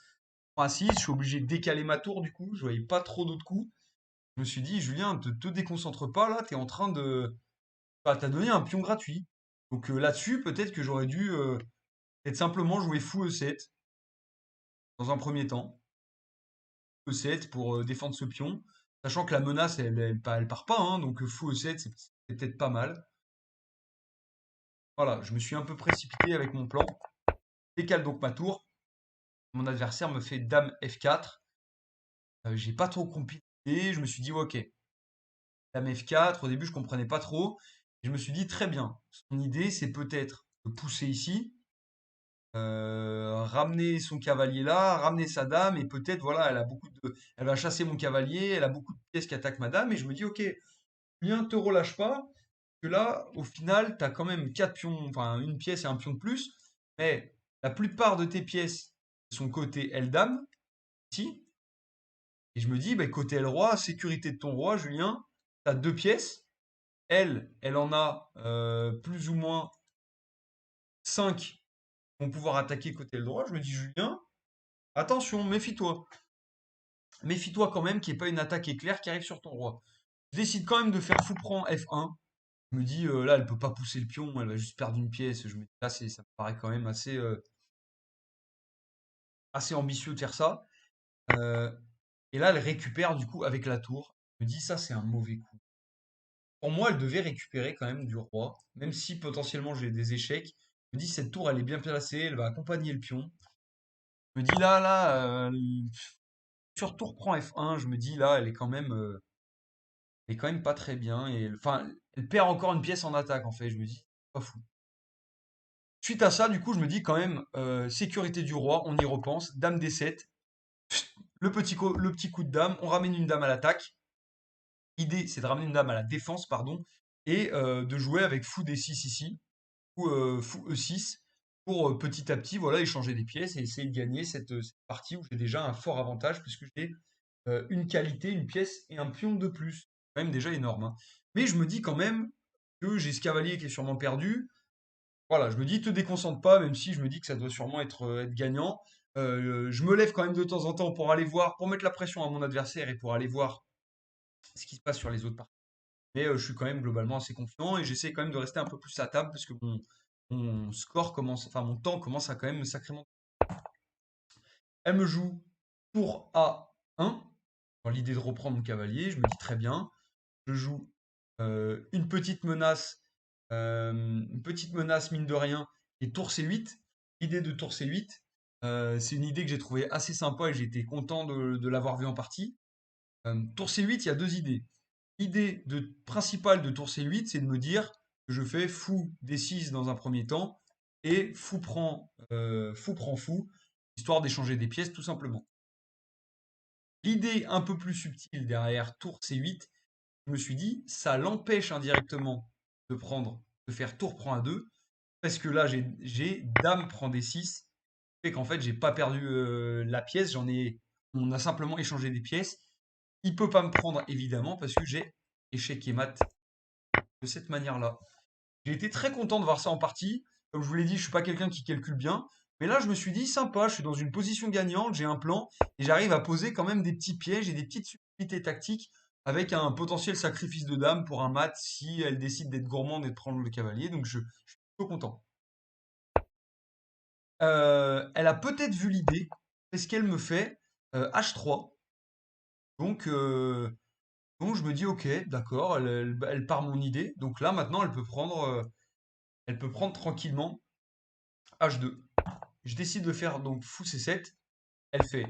Prend A6, je suis obligé de décaler ma tour du coup. Je voyais pas trop d'autres coups. Je me suis dit, Julien, te déconcentre pas là, t'es en train de. Bah, t'as donné un pion gratuit. Donc là-dessus, peut-être que j'aurais dû peut-être simplement jouer fou E7 dans un premier temps. E7 pour défendre ce pion. Sachant que la menace, elle part pas, hein, donc fou E7, c'est peut-être pas mal. Voilà, je me suis un peu précipité avec mon plan. Décale donc ma tour. Mon adversaire me fait dame F4. J'ai pas trop compris l'idée. Je me suis dit, ok, dame F4. Au début, je comprenais pas trop. Et je me suis dit, très bien. Son idée, c'est peut-être de pousser ici, ramener son cavalier là, ramener sa dame, et peut-être, voilà, elle va chasser mon cavalier, elle a beaucoup de pièces qui attaquent ma dame, et je me dis, ok, bien, te relâche pas, que là, au final, tu as quand même quatre pions, enfin, une pièce et un pion de plus, mais la plupart de tes pièces sont côté L-Dame, ici, et je me dis, bah, côté L-Roi, sécurité de ton roi, Julien, tu as deux pièces, elle en a plus ou moins 5 qui vont pouvoir attaquer côté L-Droit, je me dis, Julien, attention, méfie-toi. Méfie-toi quand même qu'il n'y ait pas une attaque éclair qui arrive sur ton roi. Je décide quand même de faire fou prend F1. Je me dis, là, elle peut pas pousser le pion, elle va juste perdre une pièce. Je me dis, là, ça me paraît quand même assez ambitieux de faire ça. Euh, et là, elle récupère du coup avec la tour. Je me dis, ça, c'est un mauvais coup. Pour moi, elle devait récupérer quand même du roi, même si potentiellement j'ai des échecs. Je me dis, cette tour, elle est bien placée, elle va accompagner le pion. Je me dis, sur tour prend F1, je me dis, là, elle est quand même pas très bien. Et, enfin, elle perd encore une pièce en attaque, en fait. Je me dis, pas fou. Suite à ça, du coup, je me dis quand même, sécurité du roi, on y repense, dame D7, le petit coup de dame, on ramène une dame à l'attaque. L'idée, c'est de ramener une dame à la défense, pardon, et de jouer avec fou D6 ici, ou fou E6, pour petit à petit, voilà, échanger des pièces et essayer de gagner cette partie où j'ai déjà un fort avantage, puisque j'ai une qualité, une pièce et un pion de plus. C'est quand même déjà énorme, hein. Mais je me dis quand même que j'ai ce cavalier qui est sûrement perdu. Voilà, je me dis, te déconcentre pas, même si je me dis que ça doit sûrement être gagnant. Je me lève quand même de temps en temps pour aller voir, pour mettre la pression à mon adversaire et pour aller voir ce qui se passe sur les autres parties. Mais je suis quand même globalement assez confiant et j'essaie quand même de rester un peu plus à table parce que mon score commence, enfin mon temps commence à quand même sacrément. Elle me joue tour A1, dans l'idée de reprendre mon cavalier. Je me dis très bien. Je joue une petite menace mine de rien, et tour C8. L'idée de tour C8, c'est une idée que j'ai trouvée assez sympa et j'ai été content de l'avoir vue en partie. Tour C8, il y a deux idées. L'idée principale de tour C8, c'est de me dire que je fais fou D6 dans un premier temps et fou prend fou, histoire d'échanger des pièces tout simplement. L'idée un peu plus subtile derrière tour C8, je me suis dit, ça l'empêche indirectement de faire tour prend A2, parce que là, j'ai dame prend D6, fait qu'en fait, j'ai pas perdu la pièce, on a simplement échangé des pièces. Il peut pas me prendre, évidemment, parce que j'ai échec et mat de cette manière-là. J'ai été très content de voir ça en partie. Comme je vous l'ai dit, je suis pas quelqu'un qui calcule bien. Mais là, je me suis dit, sympa, je suis dans une position gagnante, j'ai un plan, et j'arrive à poser quand même des petits pièges et des petites subtilités tactiques avec un potentiel sacrifice de dame pour un mat si elle décide d'être gourmande et de prendre le cavalier. Donc je suis plutôt content. Elle a peut-être vu l'idée, parce qu'elle me fait H3. Donc, euh, donc je me dis, ok, d'accord, elle part mon idée. Donc là, maintenant, elle peut prendre tranquillement H2. Je décide de faire donc fou C7. Elle fait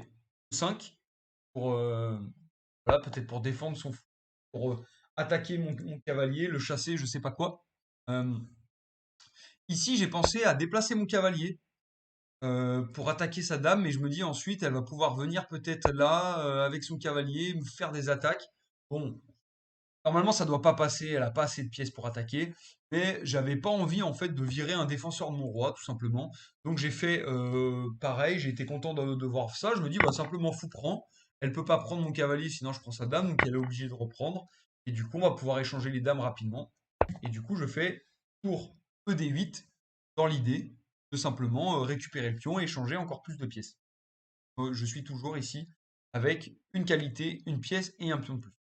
5. pour, voilà, peut-être pour défendre son fou, pour attaquer mon cavalier, le chasser, je sais pas quoi. Euh, Ici, j'ai pensé à déplacer mon cavalier pour attaquer sa dame, mais je me dis ensuite, elle va pouvoir venir peut-être là avec son cavalier, me faire des attaques. Bon, normalement, ça doit pas passer, elle a pas assez de pièces pour attaquer, mais j'avais pas envie en fait de virer un défenseur de mon roi, tout simplement. Donc j'ai fait pareil, j'ai été content de voir ça. Je me dis, bah simplement fou prend. Elle peut pas prendre mon cavalier, sinon je prends sa dame, donc elle est obligée de reprendre. Et du coup, on va pouvoir échanger les dames rapidement. Et du coup, je fais tour ED8 dans l'idée de simplement récupérer le pion et échanger encore plus de pièces. Je suis toujours ici avec une qualité, une pièce et un pion de plus.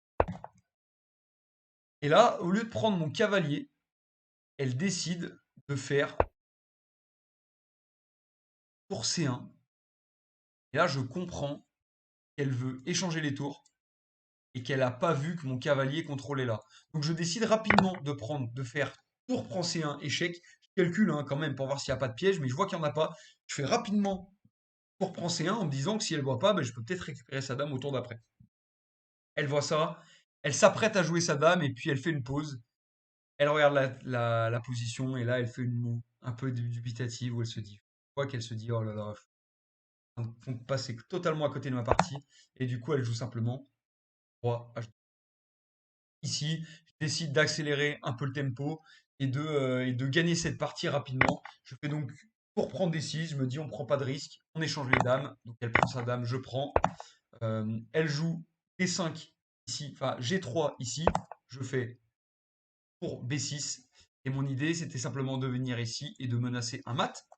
Et là, au lieu de prendre mon cavalier, elle décide de faire tour C1. Et là, je comprends qu'elle veut échanger les tours et qu'elle n'a pas vu que mon cavalier contrôlait là. Donc je décide rapidement de faire tour prend C1, échec. Je calcule hein, quand même pour voir s'il n'y a pas de piège, mais je vois qu'il n'y en a pas. Je fais rapidement tour prend C1 en me disant que si elle ne voit pas, ben, je peux peut-être récupérer sa dame au tour d'après. Elle voit ça, elle s'apprête à jouer sa dame et puis elle fait une pause. Elle regarde la position et là elle fait une moue un peu dubitative où elle se dit, je vois qu'elle se dit oh là là, font passer totalement à côté de ma partie et du coup elle joue simplement roi H2. Ici, je décide d'accélérer un peu le tempo et de gagner cette partie rapidement. Je fais donc pour prendre des 6, je me dis on prend pas de risque, on échange les dames. Donc elle prend sa dame, je prends. Elle joue D5 ici, enfin G3 ici. Je fais pour B6. Et mon idée, c'était simplement de venir ici et de menacer un mat.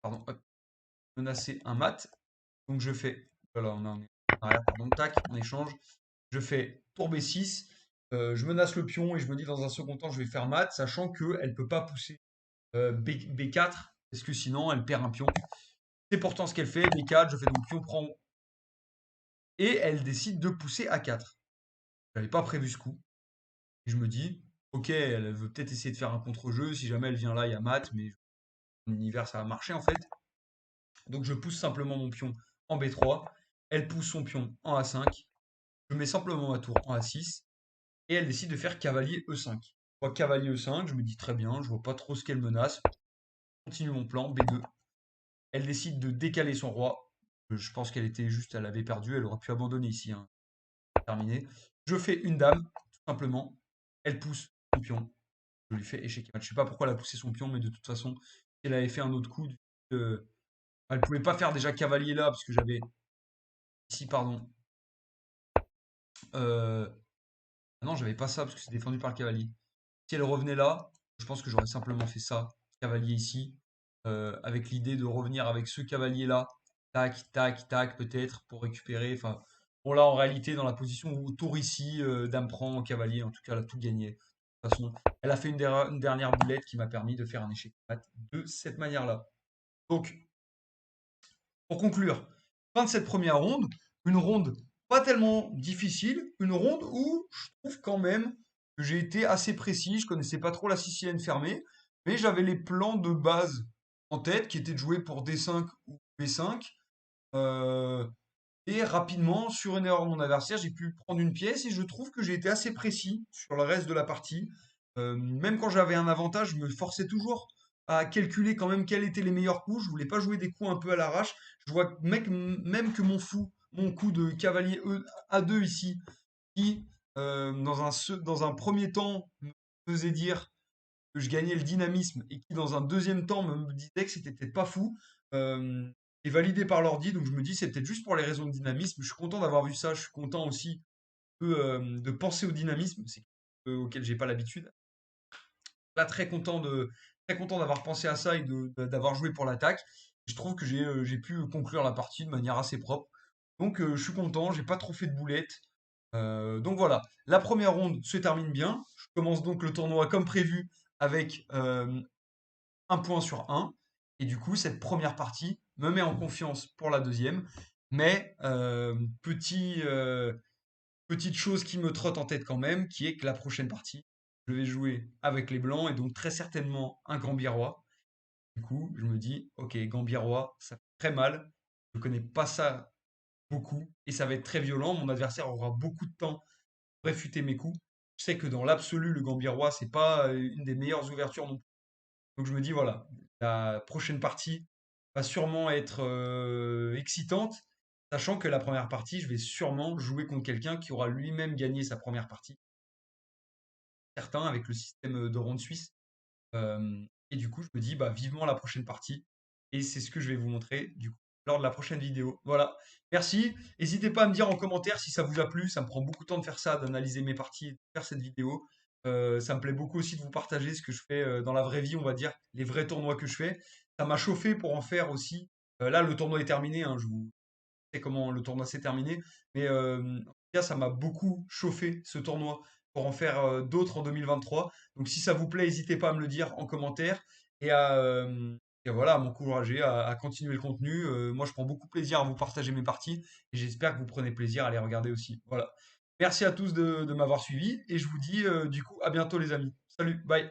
Pardon, hop, menacer un mat. Donc je fais, voilà, on est en arrière, pardon, tac, on échange. Je fais tour B6. Je menace le pion et je me dis dans un second temps, je vais faire mat, sachant qu'elle ne peut pas pousser B4, parce que sinon elle perd un pion. C'est pourtant ce qu'elle fait, B4, je fais donc pion prend, et elle décide de pousser A4. Je n'avais pas prévu ce coup. Et je me dis, ok, elle veut peut-être essayer de faire un contre-jeu, si jamais elle vient là, il y a mat, mais mon univers, ça va marcher en fait. Donc je pousse simplement mon pion en B3, elle pousse son pion en A5, je mets simplement ma tour en A6, et elle décide de faire cavalier E5. Je vois cavalier E5, je me dis très bien, je vois pas trop ce qu'elle menace. Je continue mon plan, B2. Elle décide de décaler son roi. Je pense qu'elle était juste, elle avait perdu, elle aurait pu abandonner ici. Hein. Terminé. Je fais une dame, tout simplement. Elle pousse son pion. Je lui fais échec match. Je sais pas pourquoi elle a poussé son pion, mais de toute façon, si elle avait fait un autre coup, elle pouvait pas faire déjà cavalier là, parce que j'avais ici, pardon. Euh, non, j'avais pas ça, parce que c'est défendu par le cavalier. Si elle revenait là, je pense que j'aurais simplement fait ça, cavalier ici, avec l'idée de revenir avec ce cavalier-là, tac, tac, tac, peut-être, pour récupérer. Enfin, bon là, en réalité, dans la position où tour ici, dame prend, cavalier, en tout cas, elle a tout gagné. De toute façon, elle a fait une dernière boulette qui m'a permis de faire un échec mat de cette manière-là. Donc, pour conclure, fin de cette première ronde, une ronde pas tellement difficile, une ronde où je trouve quand même que j'ai été assez précis, je connaissais pas trop la sicilienne fermée, mais j'avais les plans de base en tête qui étaient de jouer pour D5 ou B5. euh, et rapidement, sur une erreur de mon adversaire, j'ai pu prendre une pièce et je trouve que j'ai été assez précis sur le reste de la partie. Même quand j'avais un avantage, je me forçais toujours à calculer quand même quels étaient les meilleurs coups. Je voulais pas jouer des coups un peu à l'arrache. Je vois même que mon coup de cavalier A2 ici, qui dans un premier temps me faisait dire que je gagnais le dynamisme et qui dans un deuxième temps me disait que c'était peut-être pas fou, euh, est validé par l'ordi. Donc je me dis c'est peut-être juste pour les raisons de dynamisme. Je suis content d'avoir vu ça. Je suis content aussi de penser au dynamisme, c'est quelque chose auquel j'ai pas l'habitude. Là très content d'avoir pensé à ça et d'avoir joué pour l'attaque. Je trouve que j'ai pu conclure la partie de manière assez propre. Donc je suis content, j'ai pas trop fait de boulettes. Donc voilà, la première ronde se termine bien. Je commence donc le tournoi comme prévu avec un point sur un. Et du coup, cette première partie me met en confiance pour la deuxième. Mais petite chose qui me trotte en tête quand même, qui est que la prochaine partie, je vais jouer avec les blancs et donc très certainement un Gambirois. Du coup, je me dis, ok, Gambirois, ça fait très mal. Je ne connais pas ça beaucoup et ça va être très violent. Mon adversaire aura beaucoup de temps pour réfuter mes coups. Je sais que dans l'absolu, le Gambier-Roi, c'est pas une des meilleures ouvertures non plus. Donc je me dis, voilà, la prochaine partie va sûrement être excitante, sachant que la première partie, je vais sûrement jouer contre quelqu'un qui aura lui-même gagné sa première partie, certain, avec le système de ronde suisse. Et du coup, je me dis, bah, vivement la prochaine partie. Et c'est ce que je vais vous montrer, du coup, lors de la prochaine vidéo. Voilà. Merci. N'hésitez pas à me dire en commentaire si ça vous a plu. Ça me prend beaucoup de temps de faire ça, d'analyser mes parties et de faire cette vidéo. Ça me plaît beaucoup aussi de vous partager ce que je fais dans la vraie vie, on va dire, les vrais tournois que je fais. Ça m'a chauffé pour en faire aussi. Là, le tournoi est terminé, hein, je vous sais comment le tournoi s'est terminé. Mais en tout cas, ça m'a beaucoup chauffé ce tournoi pour en faire d'autres en 2023. Donc si ça vous plaît, n'hésitez pas à me le dire en commentaire et et voilà, à m'encourager à continuer le contenu. Moi, je prends beaucoup plaisir à vous partager mes parties et j'espère que vous prenez plaisir à les regarder aussi. Voilà. Merci à tous de m'avoir suivi et je vous dis du coup à bientôt les amis. Salut, bye.